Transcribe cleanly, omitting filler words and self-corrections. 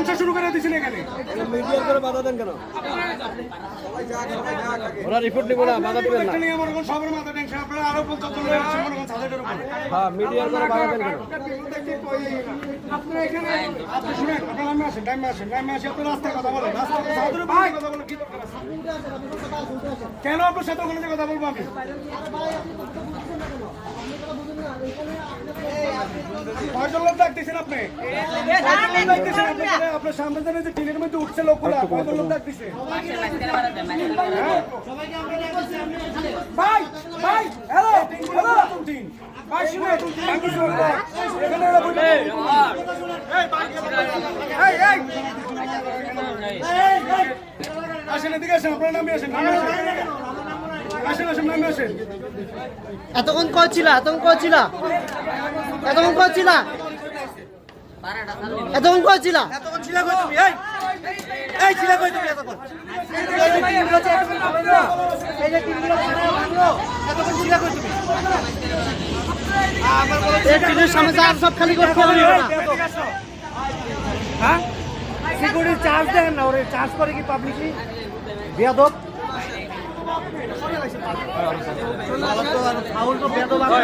মীমাংসা শুরু করে দিয়েছেন এখানে? মিডিয়ার করে বাধা দেন কেন? ওরা রিপোর্ট নিব না, বাধা দিবেন না। নিয়ে মনে করেন সবার মাথা টেনশন, আপনারা আরো 50 জন লোক আসছে মনে করেন ছাদের উপরে। হ্যাঁ, মিডিয়ার করে বাধা দেন কেন? আপনারা এখানে আপনি শুনেন, আপনারা নামে আসেন, নামে আসে আপনি রাস্তায় কথা বলেন, রাস্তায় ছাদের উপরে কথা বলেন, কি দরকার আছে? কেন আপনার সাথে ওখানে যে কথা বলবো আমি? কয়জন লোক ডাকতেছেন আপনি? আপনার সামনে যে টিনের মধ্যে উঠছে লোকগুলা, কয়জন লোক ডাকতেছে? ভাই ভাই হ্যালো হ্যালো টিন ভাই শুনে এখানে এরা বলতে এই আসেন, এদিকে আসেন, আপনারা নামে আসেন, নামে আসেন। এতক্ষণ করছিলা এতক্ষণ করছিলা সামনে সব খালি করে হ্যাঁ সিকিউরিটি চার্জ দেন না, ওরে চার্জ করে কি পাবলিকলি বেয়াদব। ফাউল তো বেয়াদব আছে।